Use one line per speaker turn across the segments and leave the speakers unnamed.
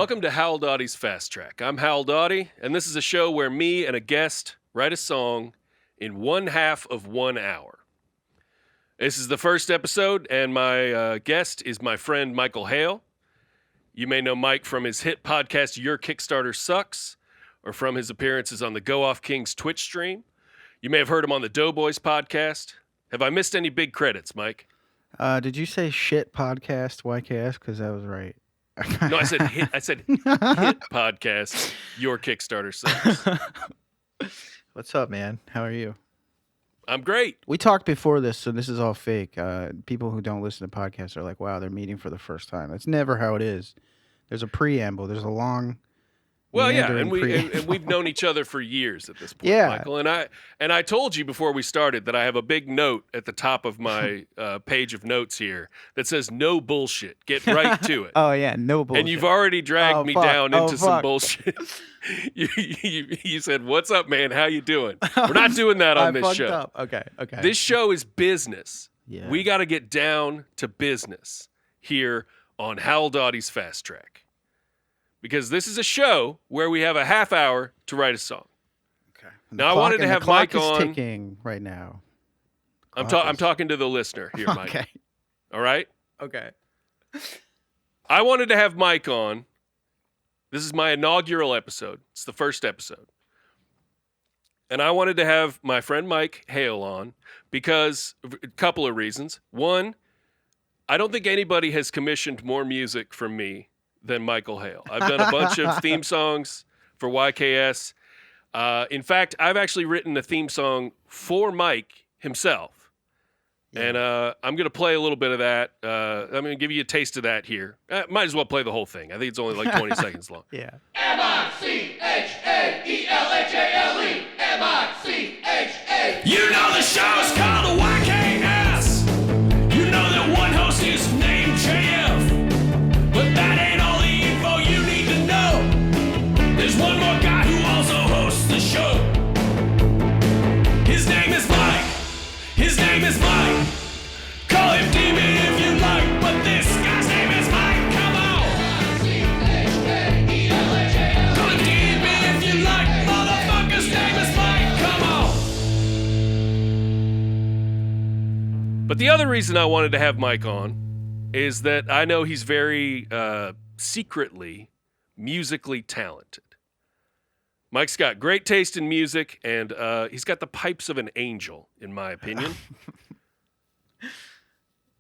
Welcome to Hal Dottie's Fast Track. I'm Hal Dottie, and this is a show where me and a guest write a song in 1/2 of 1 hour. This is the first episode, and my guest is my friend Michael Hale. You may know Mike from his hit podcast, Your Kickstarter Sucks, or from his appearances on the Go Off Kings Twitch stream. You may have heard him on the Doughboys podcast. Have I missed any big credits, Mike?
Did you say shit podcast, YKS? Because that was right.
No, I said hit podcast, Your Kickstarter Sucks.
What's up, man? How are you?
I'm great.
We talked before this, so this is all fake. People who don't listen to podcasts are like, wow, they're meeting for the first time. That's never how it is. There's a preamble. There's a long...
Well, yeah, and we've known each other for years at this point,
yeah.
Michael. And I told you before we started that I have a big note at the top of my page of notes here that says "No bullshit. Get right to it."
Oh yeah, no bullshit.
And you've already dragged me down into some bullshit. You said, "What's up, man? How you doing?" We're not doing that on this show.
Up. Okay.
This show is business.
Yeah.
We got to get down to business here on Hal Dottie's Fast Track. Because this is a show where we have a half hour to write a song.
Okay.
Now I wanted to have Mike on.
The clock is ticking right now.
I'm talking to the listener here, Mike.
Okay.
All right?
Okay.
I wanted to have Mike on. This is my inaugural episode. It's the first episode. And I wanted to have my friend Mike Hale on because a couple of reasons. One, I don't think anybody has commissioned more music from me than Michael Hale. I've done a bunch of theme songs for YKS. In fact, I've actually written a theme song for Mike himself. Yeah. And I'm going to play a little bit of that. I'm going to give you a taste of that here. Might as well play the whole thing. I think it's only like 20 seconds long.
Yeah.
M-I-C-H-A-E-L-H-A-L-E. M-I-C-H-A.
You know the show's called the YKS. You know that one host is named JF. But that ain't all the info you need to know. There's one more guy who also hosts the show. His name is Mike. His name is Mike. Call him Demon if you like, but this guy's name is Mike. Come on.
M-I-C-H-A-E-L-H-A-L-E.
Call him Demon if you like, motherfucker's name is Mike. Come on.
But the other reason I wanted to have Mike on is that I know he's very secretly musically talented. Mike's got great taste in music, and he's got the pipes of an angel, in my opinion.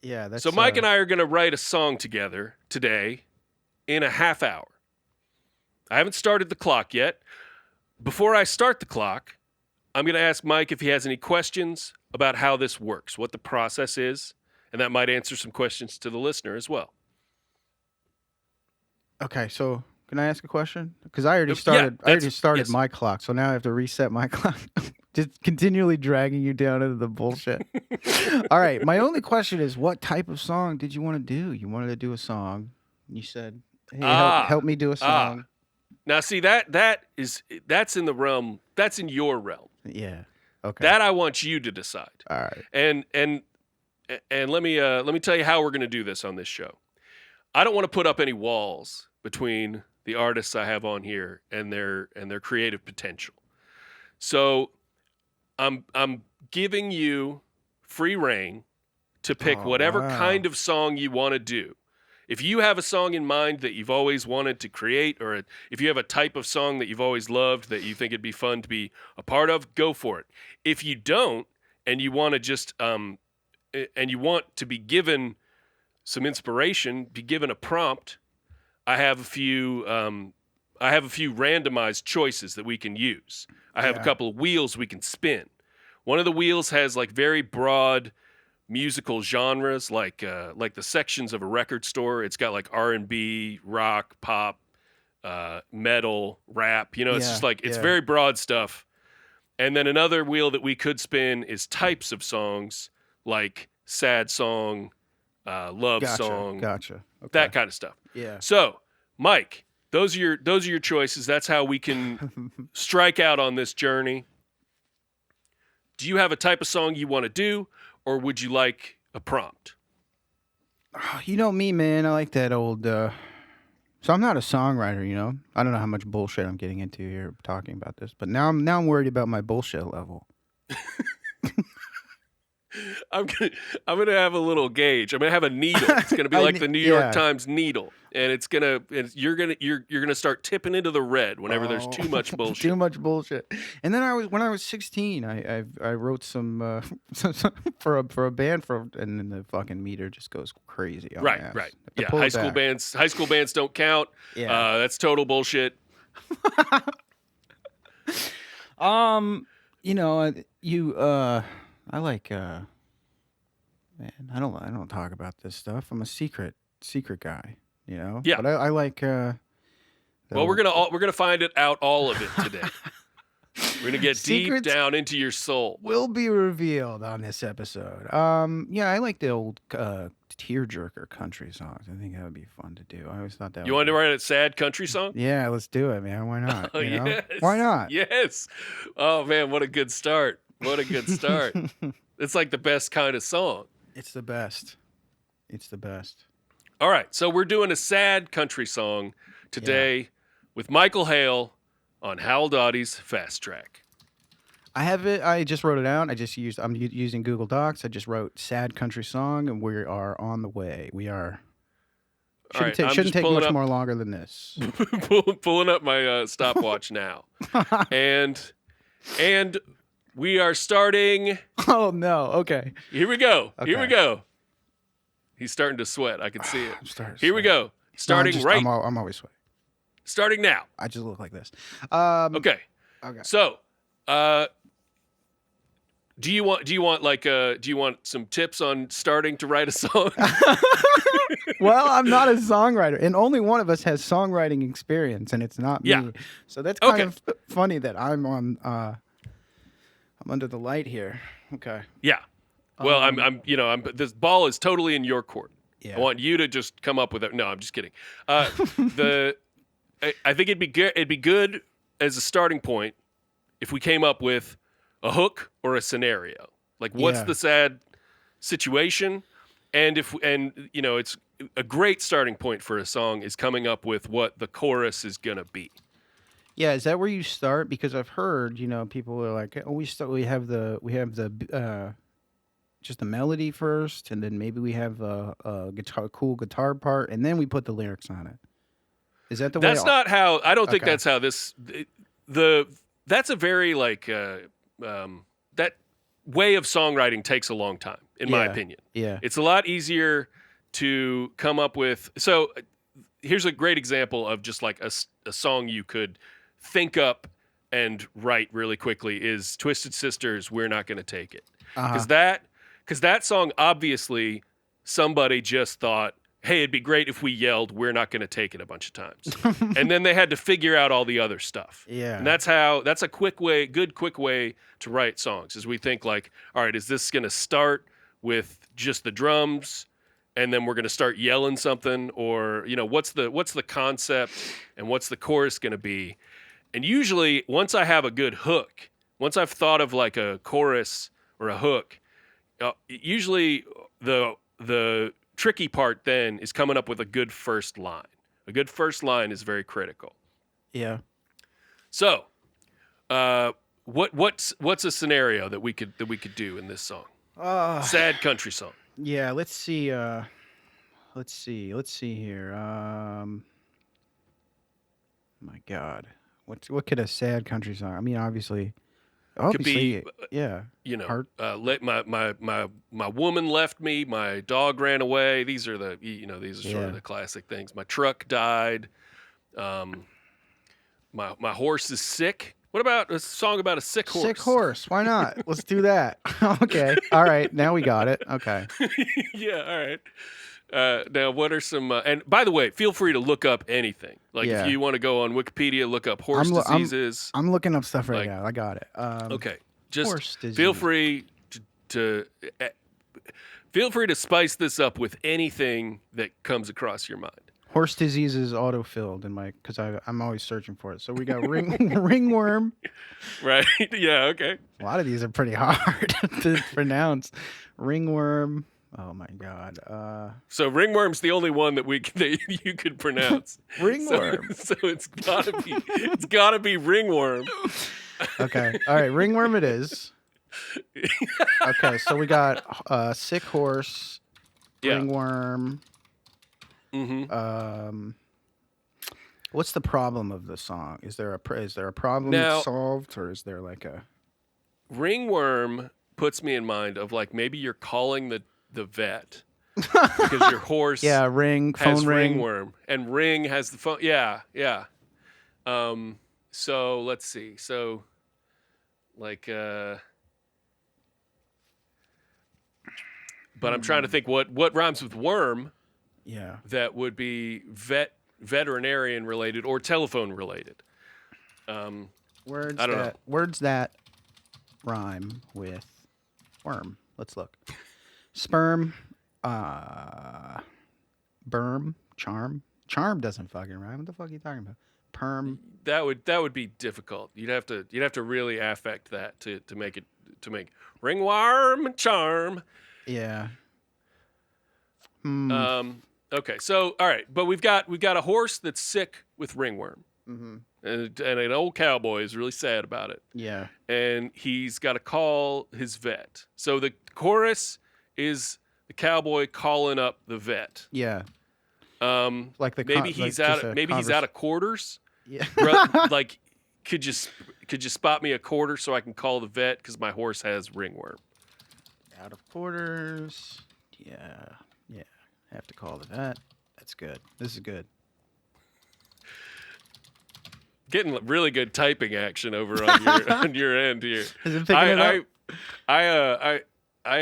Yeah. That's,
So Mike and I are going to write a song together today in a half hour. I haven't started the clock yet. Before I start the clock, I'm going to ask Mike if he has any questions about how this works, what the process is, and that might answer some questions to the listener as well.
Okay, so can I ask a question? Because I already started.
Yes.
My clock, so now I have to reset my clock. Just continually dragging you down into the bullshit. All right, my only question is, what type of song did you want to do? You wanted to do a song. You said, "Hey, help me do a song."
Now, see that's in the realm. That's in your realm.
Yeah. Okay.
That I want you to decide.
All right.
And let me tell you how we're going to do this on this show. I don't want to put up any walls between the artists I have on here and their creative potential. So I'm giving you free reign to pick whatever kind of song you want to do. If you have a song in mind that you've always wanted to create, or if you have a type of song that you've always loved that you think it'd be fun to be a part of, go for it. If you don't, and you want to just and you want to be given some inspiration, be given a prompt, I have a few randomized choices that we can use. I have a couple of wheels we can spin. One of the wheels has like very broad musical genres, like the sections of a record store. It's got like R&B, rock, pop, metal, rap. You know, it's just like it's very broad stuff. And then another wheel that we could spin is types of songs, like sad song, love song,
okay.
that kind of stuff.
Yeah.
So, Mike, those are your choices. That's how we can strike out on this journey. Do you have a type of song you want to do, or would you like a prompt?
You know me, man. I like that old So I'm not a songwriter, you know. I don't know how much bullshit I'm getting into here talking about this, but now I'm worried about my bullshit level.
I'm gonna have a little gauge. I'm gonna have a needle. It's gonna be
I
like
ne-
the New York
yeah.
Times needle, and you're gonna start tipping into the red whenever there's
Oh,
too much bullshit.
Too much bullshit. And then when I was 16, I wrote some for a band and then the fucking meter just goes crazy. On my
Right,
ass.
right.
Have to
Yeah,
pull
high
it
school
back.
bands don't count.
Yeah.
That's total bullshit.
You know, I like man, I don't talk about this stuff. I'm a secret guy, you know.
Yeah.
But I like
Well, we're gonna find it out, all of it today. We're gonna get
Secrets
deep down into your soul.
will be revealed on this episode. Yeah, I like the old tearjerker country songs. I think that would be fun to do. I always thought that
You
would
want
be...
to write a sad country song?
Yeah, let's do it, man. Why not?
Oh,
you know?
yes.
Why not?
Yes. Oh man, what a good start. What a good start. It's like the best kind of song.
It's the best. It's the best.
All right, so we're doing a sad country song today with Michael Hale on Hal Dottie's Fast Track.
I have it. I just wrote it down. I'm using Google Docs. I just wrote sad country song, and we are on the way. We are.
All right, I'm
Shouldn't
just
take
pulling
much
up-
more longer than this.
Pulling up my stopwatch now, and we are starting.
Oh no. Okay.
Here we go. Here we
Okay.
go. He's starting to sweat. I can see it.
I'm starting.
Here we go. Starting right.
I'm always sweating.
Starting now.
I just look like this.
Okay.
Okay.
So, do you want some tips on starting to write a song?
Well, I'm not a songwriter, and only one of us has songwriting experience, and it's not
Yeah.
me. So that's kind
Okay.
of funny that I'm on. I'm under the light here. Okay.
Yeah. Well, this ball is totally in your court.
Yeah.
I want you to just come up with it. No, I'm just kidding. I think it'd be good as a starting point if we came up with a hook or a scenario. Like, what's
Yeah.
the sad situation? And it's a great starting point for a song is coming up with what the chorus is gonna be.
Yeah, is that where you start? Because I've heard, people are like, oh, we have the just the melody first, and then maybe we have a cool guitar part, and then we put the lyrics on it. Is that the way?
That's not how. I don't think
Okay.
that's how this. That's a very that way of songwriting takes a long time, in my
Yeah.
opinion.
Yeah.
It's a lot easier to come up with. So here's a great example of just like a song you could think up and write really quickly is Twisted Sister's "We're Not Gonna Take It," because that song, obviously somebody just thought, hey, it'd be great if we yelled "We're not gonna take it" a bunch of times, and then they had to figure out all the other stuff.
Yeah.
And that's a quick way to write songs, is we think like, all right, is this gonna start with just the drums and then we're gonna start yelling something, or what's the concept and what's the chorus gonna be? And usually once I have a good hook, once I've thought of like a chorus or a hook, usually the tricky part then is coming up with a good first line. A good first line is very critical.
Yeah.
So, what's a scenario that we could do in this song? Sad country song.
Yeah. Let's see. Let's see here. My God, what could a sad country song? I mean, obviously,
be,
yeah. Heart.
Let my woman left me, my dog ran away. These are sort of the classic things. My truck died. My horse is sick. What about a song about a sick horse?
Sick horse. Why not? Let's do that. Okay. All right. Now we got it. Okay.
Yeah. All right. Now, what are some? And by the way, feel free to look up anything. Like
Yeah.
if you want to go on Wikipedia, look up horse diseases.
I'm looking up stuff right
Like-
now. I got it.
Okay,
horse
just feel
disease.
free to feel free to spice this up with anything that comes across your mind.
Horse disease is auto-filled in my because I'm always searching for it. So we got ringworm.
Right? Yeah. Okay.
A lot of these are pretty hard to pronounce. Ringworm. Oh my god.
So ringworm's the only one that you could pronounce.
Ringworm.
So it's gotta be ringworm.
Okay. All right. Ringworm it is. Okay. So we got sick horse,
Yeah.
ringworm.
Mm-hmm.
What's the problem of the song? Is there a problem
Now-
solved, or is there like a
Ringworm puts me in mind of like maybe you're calling the vet because your horse
ring
has
phone ring?
ringworm and ring has the phone. Yeah. So let's see. So like but I'm trying to think what rhymes with worm
Yeah.
that would be veterinarian related or telephone related.
Words
I don't know.
Words that rhyme with worm. Let's look. Sperm, berm, charm. Charm doesn't fucking rhyme. What the fuck are you talking about? Perm.
That would be difficult. You'd have to really affect that to make ringworm charm.
Yeah.
Okay, so all right, but we've got a horse that's sick with ringworm, and an old cowboy is really sad about it,
Yeah.
and he's got to call his vet. So the chorus is the cowboy calling up the vet.
Yeah. Like the
Maybe he's out of quarters.
Yeah.
Like, could you spot me a quarter so I can call the vet because my horse has ringworm?
Out of quarters. Yeah. Have to call the vet. That's good. This is good.
Getting really good typing action over on your end here.
Is it picking it up?
I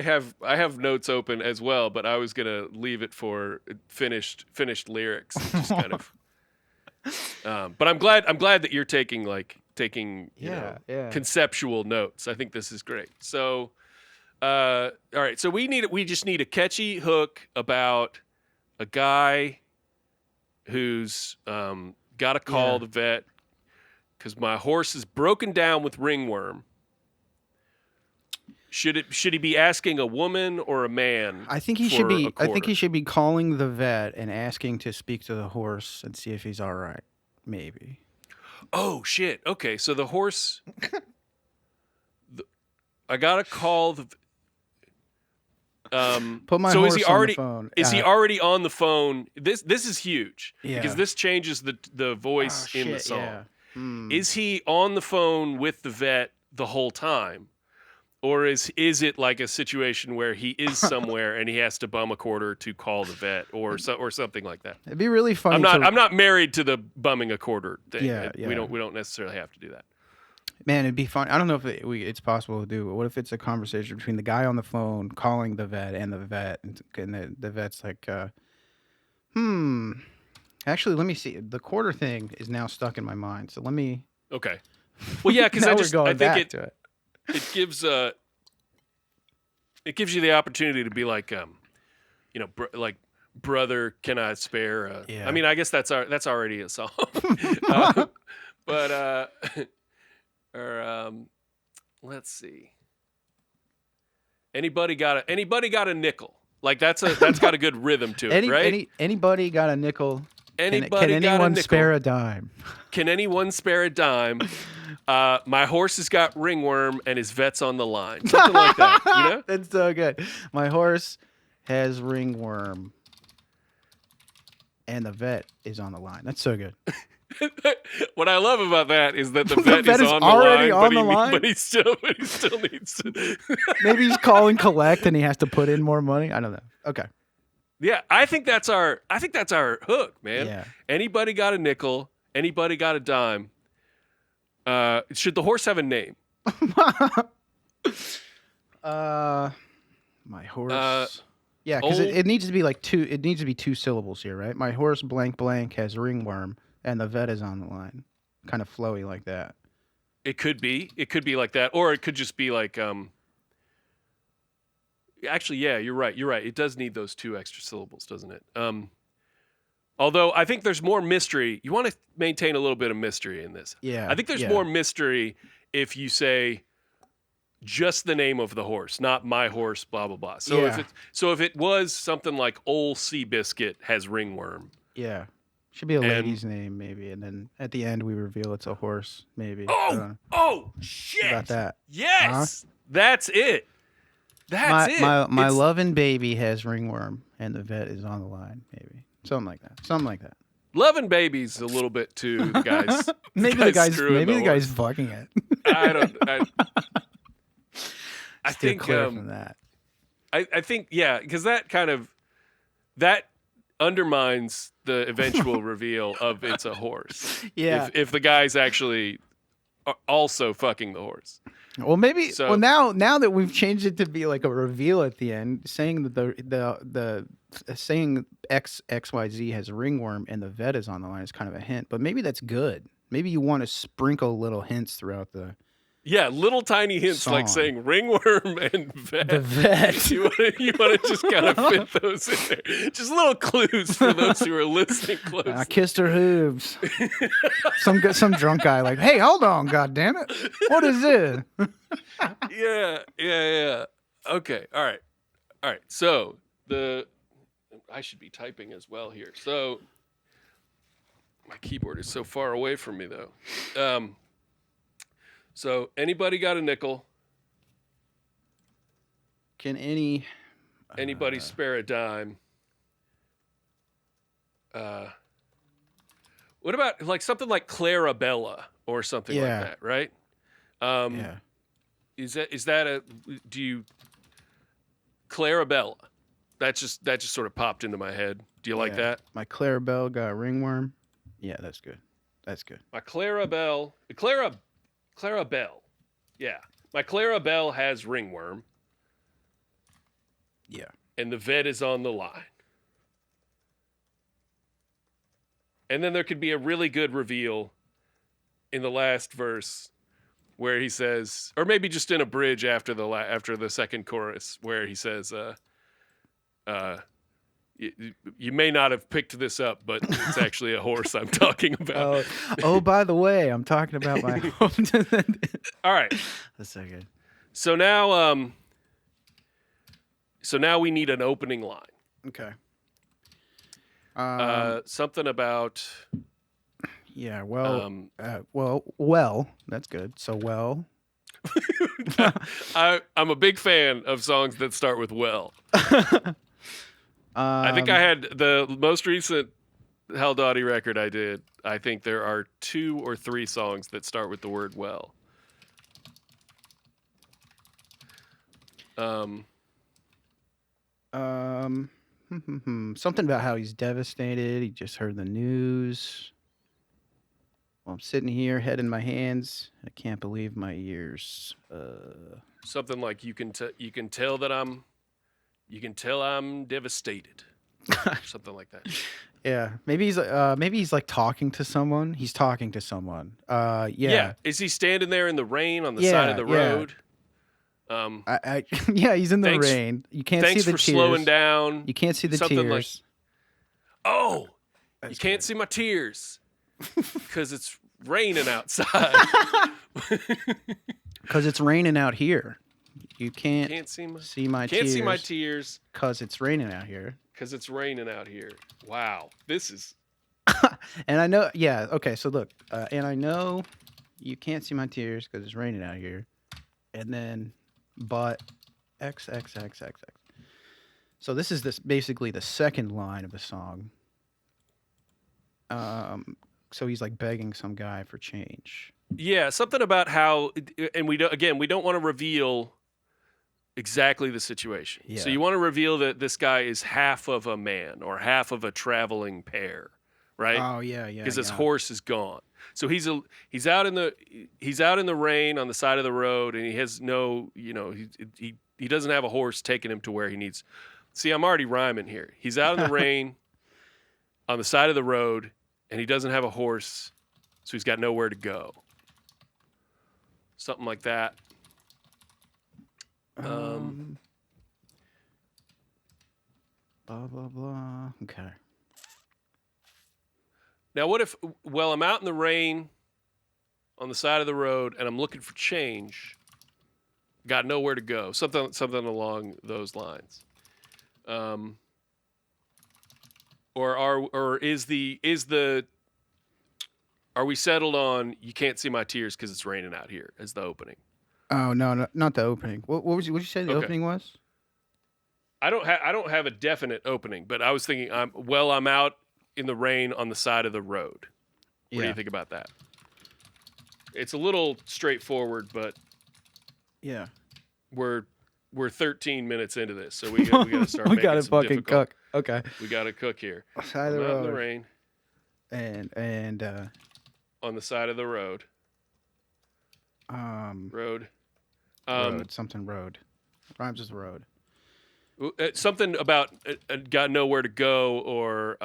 have notes open as well, but I was gonna leave it for finished lyrics, just kind of. But I'm glad that you're taking conceptual notes. I think this is great. So, all right. So we just need a catchy hook about a guy who's got to call the vet because my horse is broken down with ringworm. Should he be asking a woman or a man?
I think he should be calling the vet and asking to speak to the horse and see if he's all right. Maybe.
Oh shit. Okay, so the horse. I gotta call the.
Put my
so
horse
is he
on
already
the phone.
is he already on the phone? This is huge
Yeah.
because this changes the voice in the song.
Yeah.
Is he on the phone with the vet the whole time? Or is it like a situation where he is somewhere and he has to bum a quarter to call the vet or something like that?
It'd be really funny.
I'm not married to the bumming a quarter thing.
Yeah.
We don't necessarily have to do that.
Man, it'd be fun. I don't know if it's possible to do, but what if it's a conversation between the guy on the phone calling the vet and the vet, and the vet's like, actually, let me see. The quarter thing is now stuck in my mind, so let me.
Okay. Well, yeah, because
Now
I
we're
think
going back to it.
It gives you the opportunity to be like like brother, can I spare
Yeah.
I mean, I guess that's already a song. But let's see. Anybody got a nickel? Like that's got a good rhythm to it, right?
Anybody got a nickel?
Anybody
can
got a
anyone
nickel?
spare a dime?
Can anyone spare a dime? My horse has got ringworm and his vet's on the line. Something like that, you know?
That's so good. My horse has ringworm, and the vet is on the line. That's so good.
What I love about that is that the vet
vet
is
is
on the
already
line,
on the line?
but he still needs to.
Maybe he's calling collect, and he has to put in more money. I don't know. Okay.
Yeah, I think that's our hook, man.
Yeah.
Anybody got a nickel? Anybody got a dime? Should the horse have a name?
My horse. Yeah, because it needs to be like two. It needs to be two syllables here, right? My horse blank blank has ringworm, and the vet is on the line. Kind of flowy like that.
It could be like that, or it could just be like. Actually, yeah, you're right. It does need those two extra syllables, doesn't it? Although I think there's more mystery. You want to maintain a little bit of mystery in this.
Yeah.
I think there's more mystery if you say, just the name of the horse, not my horse, blah blah blah. So
Yeah.
if it was something like Ol Seabiscuit has ringworm.
Yeah. Should be a
And-
lady's name, maybe. And then at the end, we reveal it's a horse, maybe. I don't know.
Oh shit!
About that.
Yes, that's it. That's it.
My
It's-
loving baby has ringworm, and the vet is on the line, maybe. Something like that. Something like that.
Loving baby's a little bit too the guys.
Maybe the guy's
screwing
guy's
horse.
fucking it.
I don't. I
Steer
think.
clear from that.
I think yeah, because that undermines the eventual reveal of it's a horse.
Yeah.
If the guy's actually also fucking the horse.
Well, maybe.
So-
Well, now that we've changed it to be like a reveal at the end, saying that the saying XYZ has ringworm and the vet is on the line is kind of a hint. But maybe that's good. Maybe you want to sprinkle little hints throughout the
Yeah, little tiny hints like
Song.
saying ringworm and vet.
vet.
You want to just kind of fit those in there. Just little clues for those who are listening closely.
I kissed her hooves. some drunk guy like, hey, hold on, god damn it, what is this?
Yeah. Okay, all right. So I should be typing as well here. So my keyboard is so far away from me though. So anybody got a nickel?
Can
Anybody spare a dime? What about like something like Clarabella or something
Yeah.
like that, right?
yeah.
Is that a do you Clarabella? That just sort of popped into my head. Do you like
Yeah.
that?
My Clarabelle got ringworm. Yeah, that's good. That's good.
My Clarabelle. Yeah. My Clarabelle has ringworm
Yeah.
and the vet is on the line. And then there could be a really good reveal in the last verse where he says, or maybe just in a bridge after the second chorus where he says, you may not have picked this up, but it's actually a horse I'm talking about.
Oh, by the way, I'm talking about my.
All right.
That's so good.
So now we need an opening line.
Okay.
Something about
Yeah. Well.
um,
Well. That's good. So well.
I'm a big fan of songs that start with well. I think I had the most recent Hal Dottie record I did. I think there are 2 or 3 songs that start with the word well.
Something about how he's devastated. He just heard the news. Well, I'm sitting here, head in my hands. I can't believe my ears.
Something like you can tell I'm devastated. Something like that.
Yeah, maybe he's like talking to someone. He's talking to someone. Yeah.
Is he standing there in the rain on the
Yeah,
side of the
yeah.
road?
Yeah, he's in the
Thanks-
rain. You can't
Thanks
see the
for
tears.
slowing down.
You can't see the
Something like-
tears.
Oh,
That's
you can't
good.
see my tears because it's raining outside.
Because it's raining out here. You can't,
Can't see my
see my
can't
tears.
see my tears
Because it's raining out here.
because it's raining out here. Wow, this is
And I know, yeah, okay, so look, and I know you can't see my tears because it's raining out here. And then, but XXXXX. So this is basically the second line of the song. So he's like begging some guy for change.
yeah something about how, and we don't want to reveal exactly the situation.
Yeah.
So you want to reveal that this guy is half of a man or half of a traveling pair, right?
Oh yeah, yeah.
Because his
yeah.
horse is gone. So he's out in the rain on the side of the road, and he has no, he doesn't have a horse taking him to where he needs. See, I'm already rhyming here. He's out in the rain on the side of the road, and he doesn't have a horse, so he's got nowhere to go. Something like that.
Blah blah blah. Okay.
Now, what if, I'm out in the rain on the side of the road and I'm looking for change. got nowhere to go. Something along those lines. Or is the are we settled on you can't see my tears because it's raining out here as the opening?
Oh no, not the opening. What did you say the
Okay.
opening was?
I don't have a definite opening, but I was thinking I'm out in the rain on the side of the road. What do you think about that? It's a little straightforward, but
Yeah.
we're 13 minutes into this, so we got to start.
We
making
gotta
some
fucking
difficult-
cook. Okay.
We got to cook here.
Side
I'm
of the
out in the
road.
rain
And
on the side of the road. Road.
something road. Rhymes with road.
Something about got nowhere to go or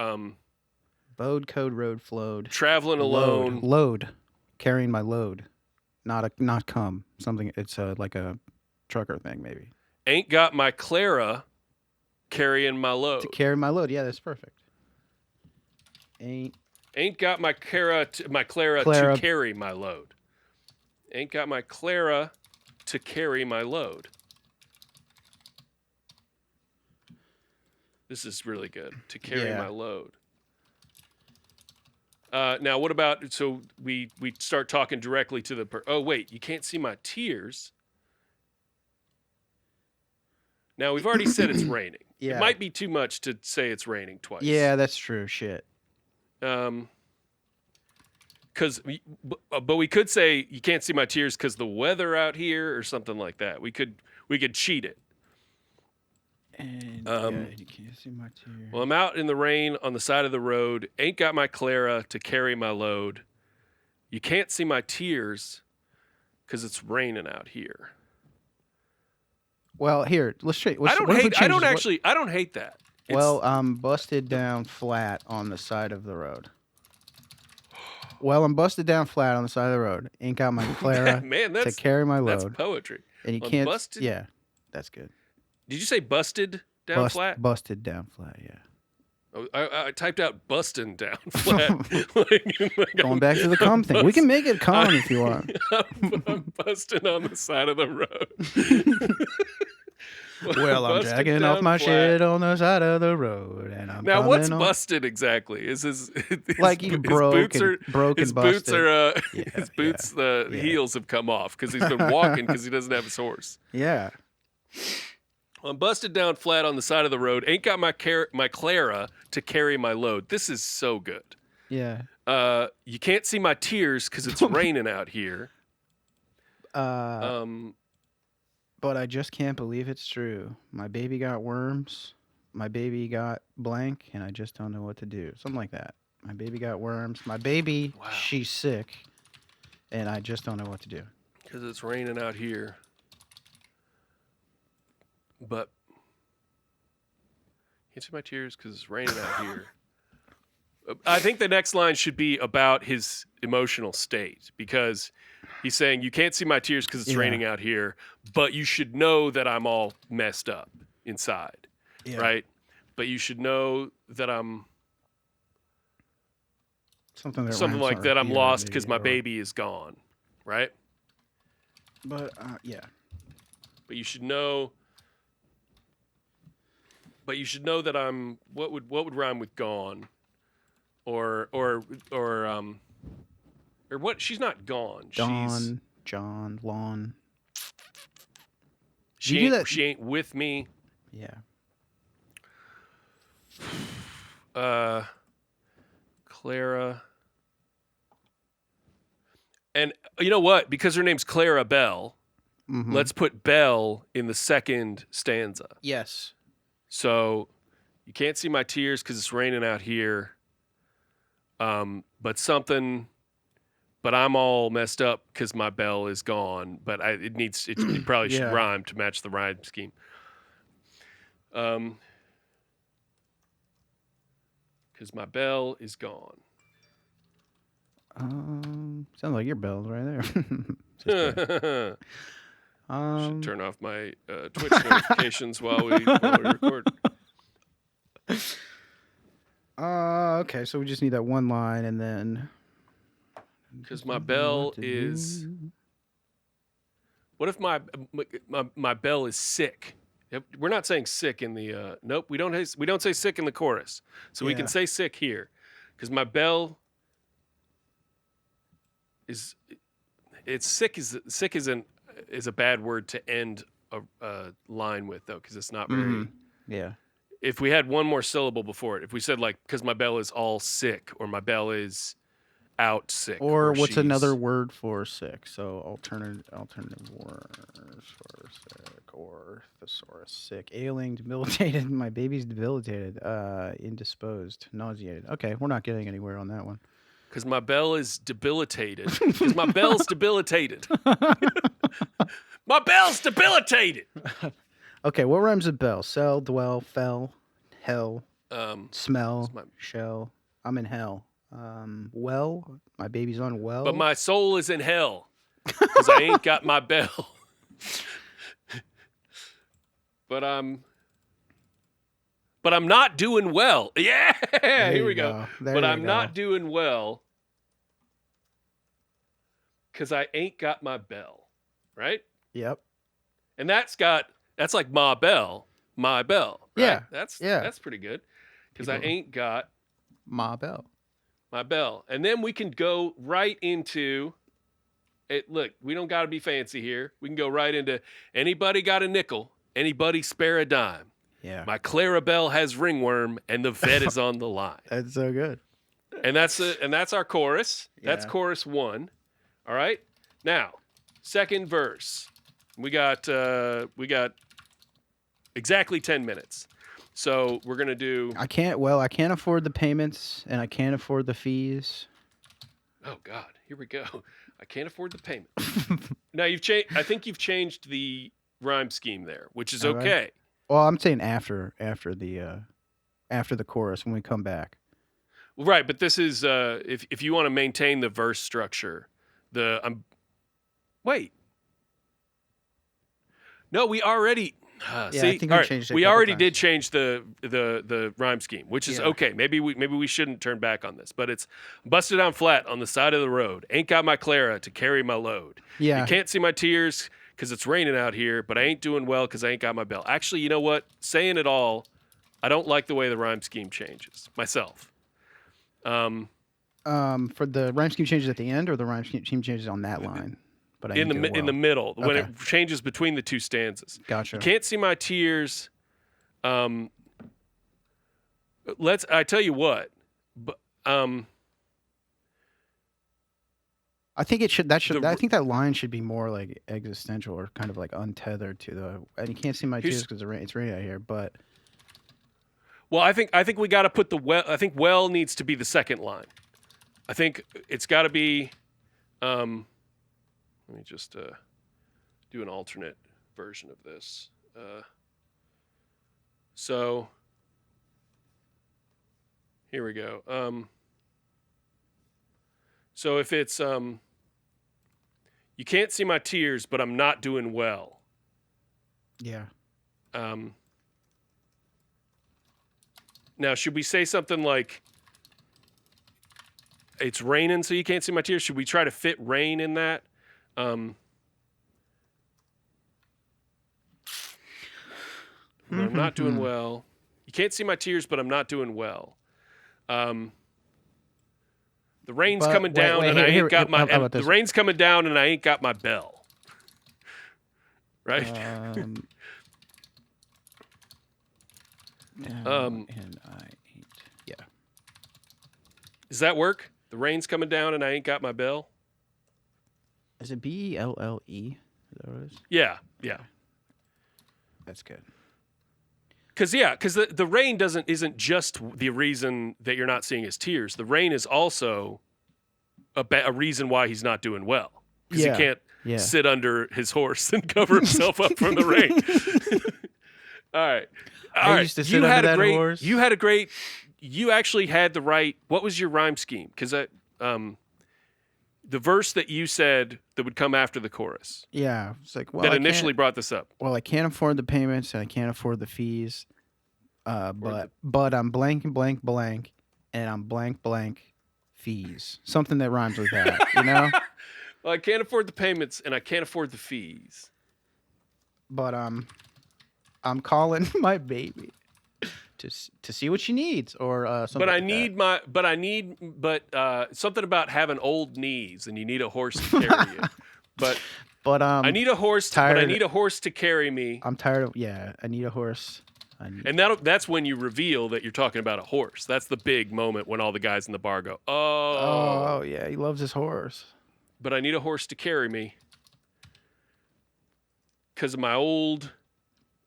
Bode, code, road, flowed.
traveling alone.
Load. Carrying my load. Not come. Something. It's like a trucker thing maybe.
Ain't got my Clara carrying my load.
To carry my load. Yeah, that's perfect. Ain't
got my Clara
Clara.
to carry my load. Ain't got my Clara to carry my load. This is really good. To carry
Yeah.
my load. Now, what about, so we start talking directly to the oh, wait, you can't see my tears. Now, we've already said it's raining.
Yeah.
It might be too much to say it's raining twice.
Yeah, that's true. Shit.
But we could say you can't see my tears because the weather out here or something like that. We could cheat it.
And you can't see my tears.
Well, I'm out in the rain on the side of the road. Ain't got my Clara to carry my load. You can't see my tears because it's raining out here.
Well, here, let's try.
I don't hate that.
Well, I'm busted down flat on the side of the road. Well, I'm busted down flat on the side of the road. Ain't got my Clara
Man,
to carry my
that's
load.
poetry.
And you
I'm
can't.
busted-
Yeah, that's good.
Did you say busted down flat?
Busted down flat. Yeah.
Oh, I typed out busting down flat. Like
Going back to the cum thing. We can make it cum if you want.
I'm busting on the side of the road.
Well, I'm
Busted
dragging
down
off my
flat.
shit on the side of the road, and I'm
Now, what's
coming on.
busted exactly? Is his
Like he broke
boots
and
are
broke
his
and
boots
busted.
are
Yeah,
his boots the
yeah.
heels have come off because he's been walking because he doesn't have his horse.
Yeah.
I'm busted down flat on the side of the road. Ain't got my Clara to carry my load. This is so good.
Yeah.
You can't see my tears because it's raining out here.
But I just can't believe it's true. My baby got worms. My baby got blank, and I just don't know what to do. Something like that. My baby got worms. My baby,
Wow.
she's sick, and I just don't know what to do.
Because it's raining out here. But can't see my tears because it's raining out here. I think the next line should be about his emotional state because he's saying you can't see my tears because it's
Yeah.
raining out here, but you should know that I'm all messed up inside,
Yeah.
right? But you should know that I'm
Something
something
rhymes
like
on
that. I'm
repeat,
lost
maybe,
because my
or-
baby is gone, right?
But yeah.
But you should know. But you should know that I'm. What would rhyme with gone? Or what? She's not gone.
Dawn, John, Lawn.
She
You do
ain't,
that-
she ain't with me.
Yeah.
Clara. And you know what? Because her name's Clara Bell,
Mhm.
let's put Bell in the second stanza.
Yes.
So you can't see my tears because it's raining out here. But I'm all messed up because my bell is gone. But it probably should
Yeah.
rhyme to match the rhyme scheme. Because my bell is gone.
Sounds like your bell's right there. Just kidding.
Should turn off my Twitch notifications while we record.
Okay, so we just need that one line, and then
Because my bell is. What if my bell is sick? We're not saying sick in the nope. We don't say sick in the chorus, so we can
Yeah.
say sick here, because my bell is it's sick is a bad word to end a line with though, because it's not very.
Mhm. Yeah.
If we had one more syllable before it, if we said like, because my bell is all sick, or my bell is out sick,
Or what's
she's-
another word for sick? So alternative words for sick or thesaurus. Sick, ailing, debilitated. My baby's debilitated. Indisposed, nauseated. Okay, we're not getting anywhere on that one.
Because my bell is debilitated. Because my bell's debilitated. My bell's debilitated.
Okay, what rhymes with bell? Sell, dwell, fell, hell, smell,
my-
shell. I'm in hell. Well, my baby's on well.
But my soul is in hell. Because I ain't got my bell. But I'm not doing well. Yeah,
There
here
you
we go.
go. There
But
you
I'm
go.
not doing well because I ain't got my bell, right?
Yep.
And that's like my bell, right?
Yeah,
That's
yeah.
pretty good because I
People-
ain't got
Ma bell.
my bell. And then we can go right into it. Look, we don't got to be fancy here. We can go right into anybody got a nickel, anybody spare a dime.
Yeah.
My Clarabelle has ringworm, and the vet is on the line.
That's so good.
And that's our chorus. That's
Yeah.
chorus 1. All right. Now, second verse. We got exactly 10 minutes. So we're gonna do.
I can't afford the payments and I can't afford the fees.
Oh God, here we go. I can't afford the payment. Now you've changed. I think you've changed the rhyme scheme there, which is
Have I?
okay.
Well, I'm saying after the chorus when we come back.
Right, but this is if you want to maintain the verse structure, wait. No, we already
Yeah, I
see.
think
all
we
right,
changed it a
we
couple
already
times.
did change the rhyme scheme, which is
Yeah.
okay. Maybe we shouldn't turn back on this, but it's busted down flat on the side of the road. Ain't got my Clara to carry my load.
Yeah.
You can't see my tears because it's raining out here, but I ain't doing well because I ain't got my bell. Actually, you know what? Saying it all, I don't like the way the rhyme scheme changes myself.
For the rhyme scheme changes at the end, or the rhyme scheme changes on that line. But I
in the
didn't do
in the
well.
middle when it
Okay.
changes between the two stanzas.
Gotcha.
You can't see my tears. I tell you what, but
I think it should. That should.
The-
I think that line should be more like existential or kind of like untethered to the. And you can't see my
Here's-
tears because it's raining out here. But
well, I think we got to put the well. I think well needs to be the second line. I think it's got to be. Let me just do an alternate version of this. So here we go. So if it's you can't see my tears, but I'm not doing well.
yeah,
Now, should we say something like, it's raining, so you can't see my tears? Should we try to fit rain in that? I'm not doing well. You can't see my tears, but I'm not doing well. The rain's
But
coming
wait,
down,
wait,
and I
here-
ain't got my.
how about
And the
this?
rain's coming down, and I ain't got my bell. Right?
and I ain't. Yeah.
Does that work? The rain's coming down, and I ain't got my bell.
Is it Belle? Is that what it is?
Yeah.
That's good.
Because the rain isn't just the reason that you're not seeing his tears. The rain is also a reason why he's not doing well. Because
Yeah,
he can't
yeah.
sit under his horse and cover himself up from the rain. All right.
I used to sit under that horse.
You actually had the right. What was your rhyme scheme? Because the verse that you said that would come after the chorus
Yeah. It's like, well,
that
I
initially
can't-
brought this up.
Well, I can't afford the payments and I can't afford the fees. But I'm blank and blank blank, and I'm blank blank fees. Something that rhymes with that, you know?
Well, I can't afford the payments and I can't afford the fees.
but I'm calling my baby to see what she needs or something.
But I
like
need something about having old knees, and you need a horse to carry you. But
But
I need a horse.
tired.
But I need a horse to carry me.
I'm tired of. Yeah, I need a horse.
And that's when you reveal that you're talking about a horse. That's the big moment when all the guys in the bar go,
Oh yeah, he loves his horse.
but I need a horse to carry me because of my old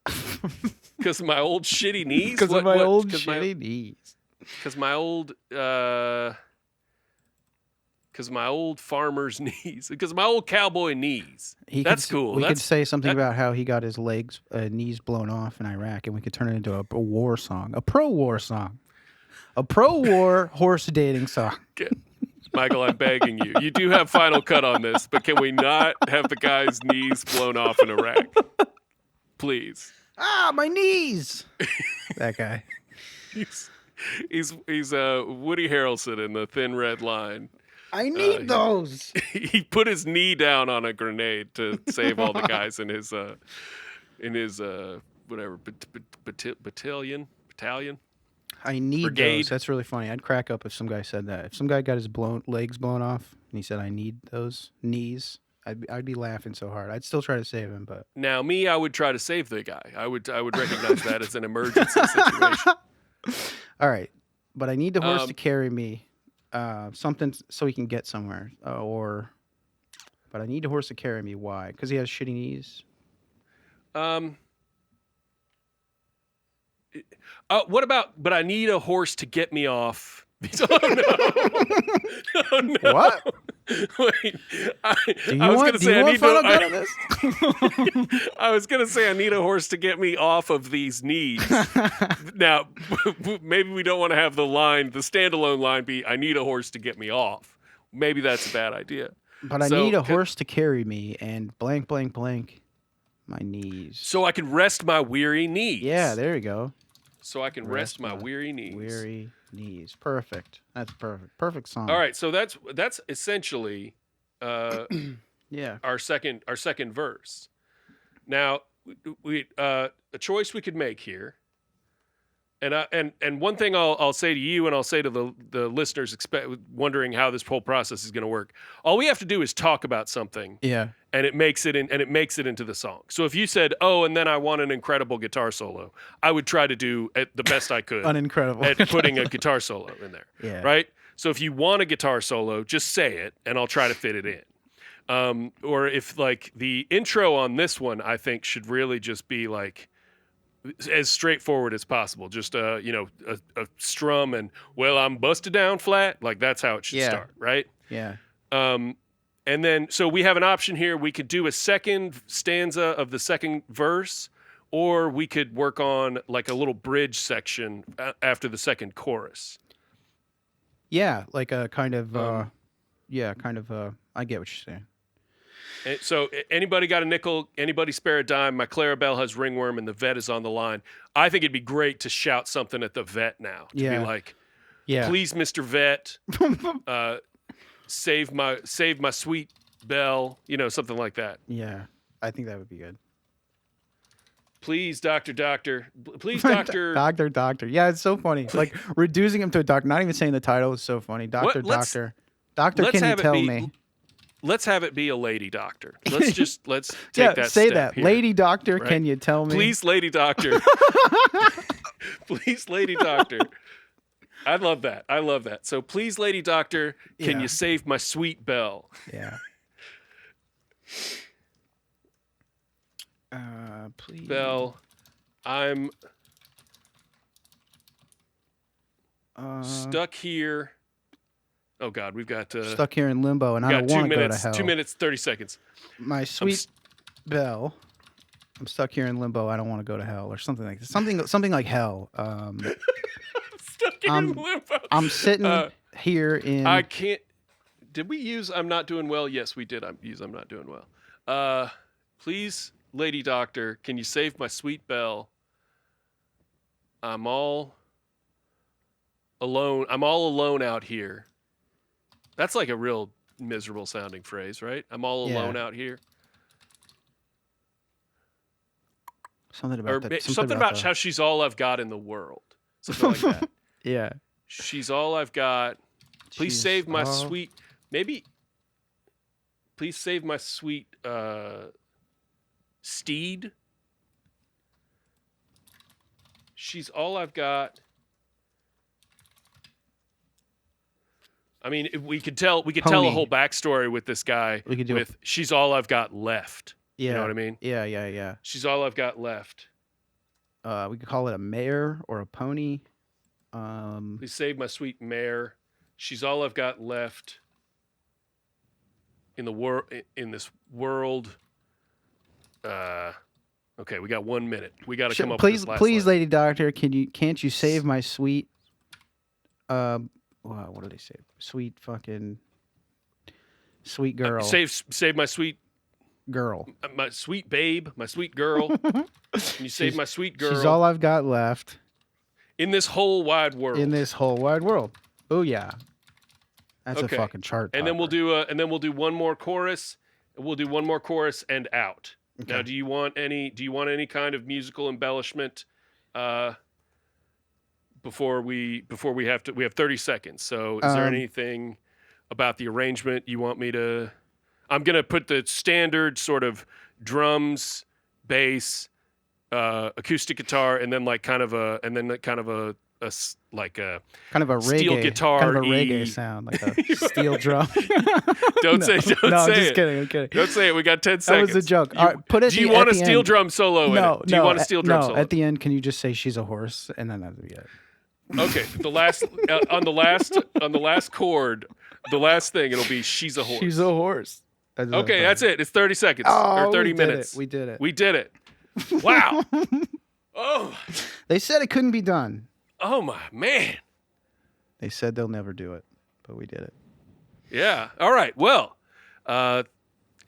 shitty knees.
Because of my old shitty knees.
Because my old farmer's knees. Because my old cowboy knees. That's cool.
We could say something about how he got his knees blown off in Iraq, and we could turn it into a war song, a pro-war song, a pro-war horse dating song.
Michael, I'm begging you. You do have final cut on this, but can we not have the guy's knees blown off in Iraq? Please.
Ah, my knees. That guy.
He's Woody Harrelson in The Thin Red Line.
I need those.
He put his knee down on a grenade to save all the guys in his whatever battalion.
I need
Brigade.
those. That's really funny. I'd crack up if some guy said that. If some guy got his legs blown off and he said, "I need those knees," I'd be laughing so hard. I'd still try to save him, but
Now, me, I would try to save the guy. I would recognize that as an emergency situation.
all right. But I need the horse to carry me, something so he can get somewhere. But I need the horse to carry me. Why? Because he has shitty knees.
What about? But I need a horse to get me off. Oh no! Oh no!
What?
Wait, I was gonna say I need a horse to get me off of these knees. Now, maybe we don't want to have the standalone line be "I need a horse to get me off." Maybe that's a bad idea.
But I need a horse to carry me and blank, blank, blank my knees.
So I can rest my weary knees.
Yeah, there you go.
So I can rest my weary knees.
Weary knees. Perfect. That's perfect. Perfect song.
All right, so that's essentially
yeah.
our second verse. Now, we a choice we could make here. And one thing I'll say to you, and I'll say to the listeners, wondering how this whole process is going to work. All we have to do is talk about something,
Yeah.
and it makes it into the song. So if you said, "Oh, and then I want an incredible guitar solo," I would try to do the best I could
Unincredible.
at putting a guitar solo in there.
Yeah.
Right. So if you want a guitar solo, just say it, and I'll try to fit it in. Or if like the intro on this one, I think should really just be like as straightforward as possible. Just a strum and I'm busted down flat. Like that's how it should start, right?
Yeah.
And then so we have an option here. We could do a second stanza of the second verse, or we could work on like a little bridge section after the second chorus.
Yeah, like a kind of I get what you're saying.
So anybody got a nickel? Anybody spare a dime? My Clarabelle has ringworm and the vet is on the line. I think it'd be great to shout something at the vet now. To be like, please, Mr. Vet, save my sweet bell, something like that.
Yeah, I think that would be good.
Please, doctor. Please, doctor.
Doctor. Yeah, it's so funny. Like reducing him to a doctor, not even saying the title is so funny. Doctor. Doctor, can you tell me?
Let's have it be a lady doctor. Let's take that
say
step
that.
here,
lady doctor,
right?
can you tell me?
Please, lady doctor. Please, lady doctor. I love that. So please, lady doctor, can you save my sweet bell?
Yeah. Please.
Bell, I'm stuck here. Oh God, we've got
stuck here in limbo, and I don't want to go to hell.
2 minutes, 30 seconds.
My sweet bell, I'm stuck here in limbo. I don't want to go to hell, or something like this. Something like hell.
Stuck here in limbo.
I'm sitting here in.
I can't. Did we use "I'm not doing well"? Yes, we did. I'm not doing well. Please, lady doctor, can you save my sweet bell? I'm all alone. I'm all alone out here. That's like a real miserable sounding phrase, right? I'm all alone out here.
Something
or
about that.
something about how she's all I've got in the world. Something like that.
Yeah.
She's all I've got. Please
She's
save my
all-
sweet. Maybe. Please save my sweet steed. She's all I've got. I mean, if we could tell a
Pony.
whole backstory with this guy.
We could do
with she's all I've got left.
Yeah.
You know what I mean?
Yeah.
She's all I've got left.
We could call it a mare or a pony.
Please save my sweet mare. She's all I've got left in the world. In this world. Okay, we got 1 minute. We got to come up with this last
please,
line.
Lady Doctor, can't you save my sweet? What do they say? Sweet fucking, sweet girl.
Save my sweet
girl.
my sweet babe, my sweet girl. Can you save my sweet girl?
She's all I've got left
in this whole wide world.
in this whole wide world. Oh yeah, that's
Okay.
a fucking chart.
And then we'll
topper.
do one more chorus. We'll do one more chorus and out.
Okay.
Now, do you want any kind of musical embellishment before we have 30 seconds. So is there anything about the arrangement you want me to? I'm going to put the standard sort of drums, bass, acoustic guitar, and then kind of a steel
reggae,
guitar,
kind of a reggae sound, like a steel drum.
Don't say
I'm
it.
just kidding. I'm kidding.
Don't say it. We got 10
That
seconds.
was a joke. All right, put it.
Do you want a
at the
steel
end.
drum solo in it? Do you want a steel drum
no,
solo?
at the end, can you just say she's a horse, and then that'll be it.
Okay, the last on the last chord, the last thing it'll be she's a horse.
She's a horse.
Okay, that's it. It's 30 seconds
Oh,
or 30
we did
minutes.
it. We did it.
We did it. Wow. Oh.
They said it couldn't be done.
Oh my man.
They said they'll never do it, but we did it.
Yeah. All right. Well,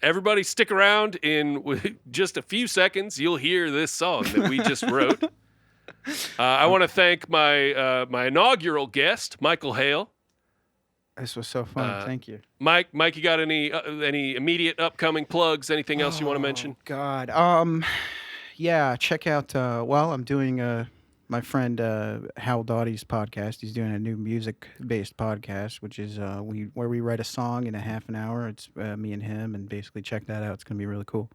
everybody stick around. In just a few seconds, you'll hear this song that we just wrote. I want to thank my inaugural guest, Michael Hale.
This was so fun. Thank you.
Mike, you got any immediate upcoming plugs? Anything else you want to mention?
God. Yeah, check out I'm doing my friend Hal Dottie's podcast. He's doing a new music-based podcast, which is where we write a song in a half an hour. It's me and him, and basically check that out. It's going to be really cool.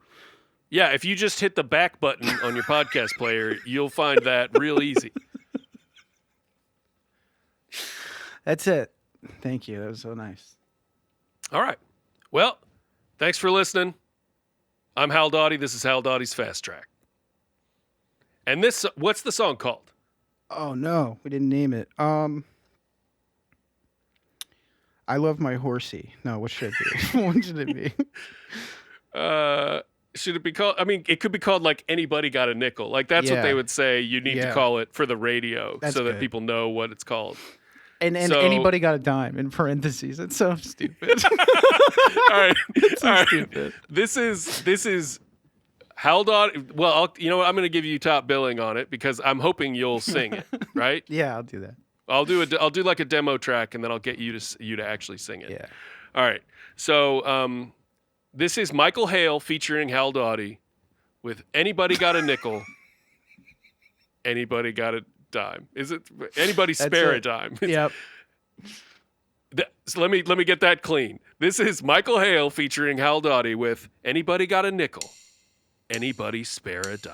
Yeah, if you just hit the back button on your podcast player, you'll find that real easy.
That's it. Thank you. That was so nice.
All right. Well, thanks for listening. I'm Hal Dottie. This is Hal Dottie's Fast Track. And what's the song called?
Oh no, we didn't name it. I love my horsey. No, what should it be? What should it be?
Should it be called? I mean, it could be called like Anybody Got a Nickel. Like that's what
Yeah.
they would say. You need to
Yeah.
call it for the radio
That's
so that
good.
people know what it's called.
And
So-
anybody got a dime in parentheses. It's so stupid.
All right.
It's
All right.
stupid.
This is Hal Dottie. Well, I'm going to give you top billing on it because I'm hoping you'll sing it, right?
Yeah, I'll do that.
I'll do like a demo track and then I'll get you to actually sing it.
Yeah.
All right. So this is Michael Hale featuring Hal Dottie with Anybody Got a Nickel? Anybody Got a Dime? Is it Anybody Spare a
it.
Dime?
Yep.
So let me get that clean. This is Michael Hale featuring Hal Dottie with Anybody Got a Nickel? Anybody Spare a Dime?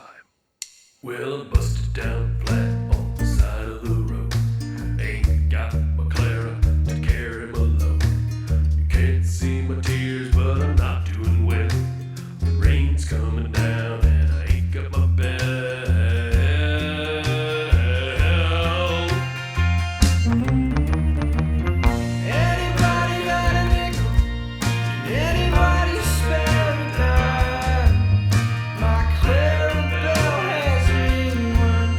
Well, I busted down flat on the side of the road. Ain't got my Clara to carry my load. You can't see my tears, but I'm not doing well. The rain's coming down and I ain't got my bell.
Anybody got a nickel? Anybody spare a dime? My Clarabelle has a mean one,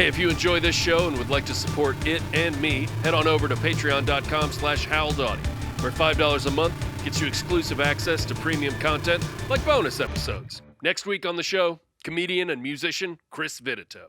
Hey, if you enjoy this show and would like to support it and me, head on over to patreon.com/HowlDaughty, where $5 a month gets you exclusive access to premium content like bonus episodes. Next week on the show, comedian and musician Chris Vitito.